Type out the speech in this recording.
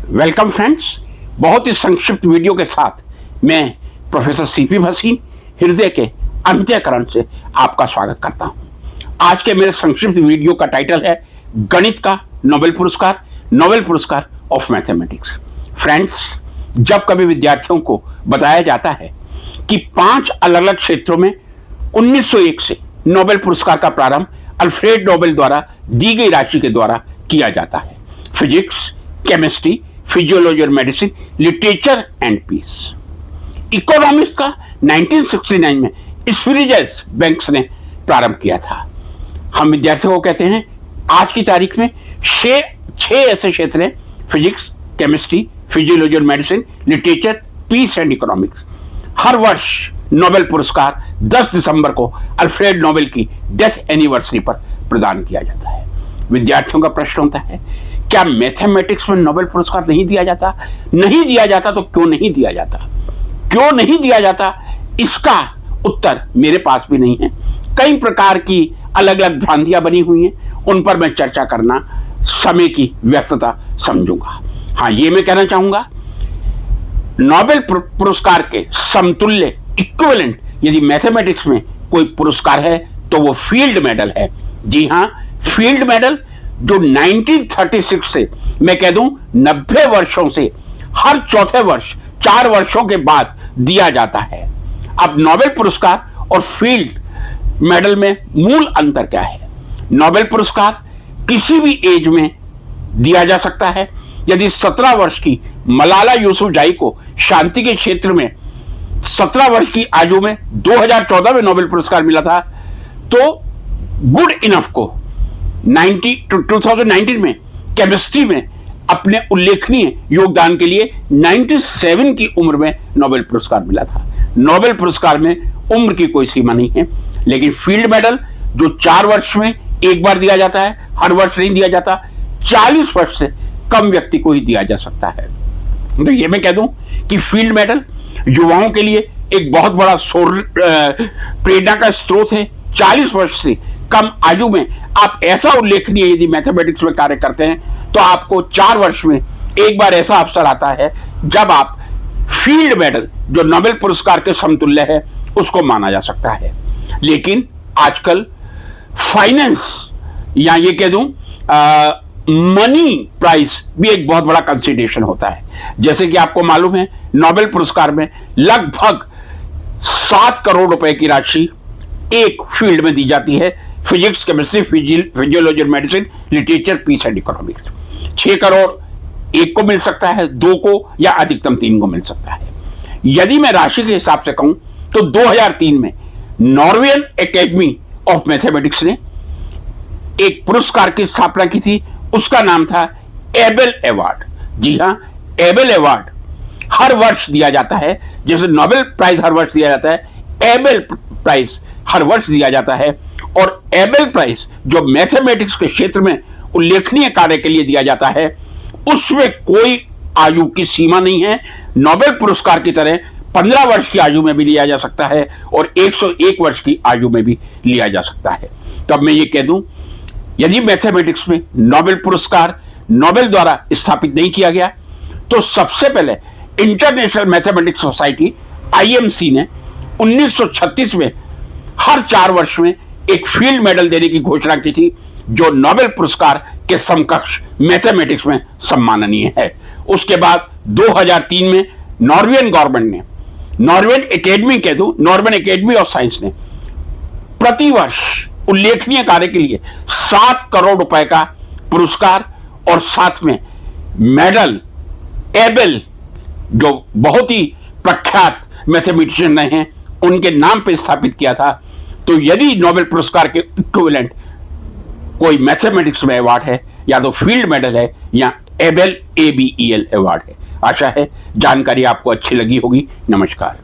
Welcome friends, बहुत ही संक्षिप्त video के साथ मैं प्रोफेसर सीपी भसीन हृदय के अंत्यकरण से आपका स्वागत करता हूं। आज के मेरे संक्षिप्त वीडियो का टाइटल है गणित का नोबेल पुरस्कार ऑफ मैथमेटिक्स। फ्रेंड्स, जब कभी विद्यार्थियों को बताया जाता है कि 5 अलग अलग क्षेत्रों में 1901 से नोबेल पुरस्कार का प्रारंभ अल्फ्रेड नोबेल द्वारा दी गई राशि के द्वारा किया जाता है, फिजिक्स, केमिस्ट्री, फिजियोलॉजी और medicine, literature and peace. Economics का 1969 में स्पिरिजस बैंक्स ने प्रारंभ किया था। हम विद्यार्थियों को कहते हैं आज की तारीख में 6 ऐसे क्षेत्र हैं, फिजिक्स, केमिस्ट्री, फिजियोलॉजी और medicine, literature, peace and economics. हर वर्ष नोबेल पुरस्कार 10 दिसंबर को अल्फ्रेड नोबेल की डेथ एनिवर्सरी पर प्रदान किया जाता है। विद्यार्थियों का प्रश्न होता है, क्या मैथमेटिक्स में नोबेल पुरस्कार नहीं दिया जाता? नहीं दिया जाता तो क्यों नहीं दिया जाता? क्यों नहीं दिया जाता, इसका उत्तर मेरे पास भी नहीं है। कई प्रकार की अलग अलग भ्रांतियां बनी हुई हैं, उन पर मैं चर्चा करना समय की व्यर्थता समझूंगा। हाँ, ये मैं कहना चाहूंगा, नोबेल पुरस्कार के समतुल्य इक्विवेलेंट यदि मैथमेटिक्स में कोई पुरस्कार है तो वो फील्ड मेडल है। जी हाँ, फील्ड मेडल जो 1936 से मैं कह दूं 90 वर्षों से हर चौथे वर्ष 4 वर्षों के बाद दिया जाता है। अब नोबेल पुरस्कार और फील्ड मेडल में मूल अंतर क्या है? नोबेल पुरस्कार किसी भी एज में दिया जा सकता है। यदि 17 वर्ष की मलाला यूसुफजाई को शांति के क्षेत्र में 17 वर्ष की आयु में 2014 में नोबेल पुरस्कार मिला था, तो गुड इनफ को 2019 में केमिस्ट्री में अपने उल्लेखनीय योगदान के लिए 97 की उम्र में नोबेल पुरस्कार मिला था। नोबेल पुरस्कार में उम्र की कोई सीमा नहीं है, लेकिन फील्ड मेडल जो 4 वर्ष में एक बार दिया जाता है, हर वर्ष नहीं दिया जाता, 40 वर्ष से कम व्यक्ति को ही दिया जा सकता है। तो ये मैं कह दूं कि फील्ड मेडल युवाओं के लिए एक बहुत बड़ा प्रेरणा का स्रोत है। 40 वर्ष से कम आयु में आप ऐसा उल्लेखनीय यदि मैथमेटिक्स में कार्य करते हैं तो आपको 4 वर्ष में एक बार ऐसा अवसर आता है जब आप फील्ड मेडल जो नोबेल पुरस्कार के समतुल्य है उसको माना जा सकता है। लेकिन आजकल फाइनेंस या ये कह दूं मनी प्राइस भी एक बहुत बड़ा कंसिडरेशन होता है। जैसे कि आपको मालूम है, नोबेल पुरस्कार में लगभग 7 करोड़ रुपए की राशि एक फील्ड में दी जाती है, फिजिक्स, केमिस्ट्री, फिजियोलॉजी और medicine, literature, peace and economics. 6 crore एक को मिल सकता है, 2 को या अधिकतम 3 को मिल सकता है। यदि मैं राशि के हिसाब से कहूं तो 2003 में नॉर्वेजियन एकेडमी ऑफ मैथमेटिक्स ने एक पुरस्कार की स्थापना की थी, उसका नाम था एबेल अवार्ड। जी हां, एबेल अवार्ड हर वर्ष दिया जाता है। जैसे नोबेल प्राइज हर वर्ष दिया जाता है, एबेल प्राइज हर वर्ष दिया जाता है। और एबेल प्राइज जो मैथमेटिक्स के क्षेत्र में उल्लेखनीय कार्य के लिए दिया जाता है, उसमें कोई आयु की सीमा नहीं है। नोबेल पुरस्कार की तरह 15 वर्ष की आयु में भी लिया जा सकता है और 101 वर्ष की आयु में भी लिया जा सकता है। तब मैं ये कह दूं, यदि मैथमेटिक्स में नोबेल पुरस्कार नोबेल द्वारा स्थापित नहीं किया गया तो सबसे पहले इंटरनेशनल मैथमेटिक्स सोसाइटी IMC ने 1936 में हर 4 वर्ष में एक फील्ड मेडल देने की घोषणा की थी, जो नोबेल पुरस्कार के समकक्ष मैथमेटिक्स में सम्माननीय है। उसके बाद 2003 में नॉर्वेजियन गवर्नमेंट ने, नॉर्वेजियन एकेडमी ऑफ साइंस ने प्रतिवर्ष उल्लेखनीय कार्य के लिए 7 करोड़ रुपए का पुरस्कार और साथ में मेडल एबेल जो बहुत ही प्रख्यात मैथमेटिशियन रहे हैं उनके नाम पे स्थापित किया था। तो यदि नोबेल पुरस्कार के इक्विवेलेंट कोई मैथमेटिक्स में अवार्ड है, या तो फील्ड मेडल है या एबेल ABEL अवार्ड है। आशा है जानकारी आपको अच्छी लगी होगी। नमस्कार।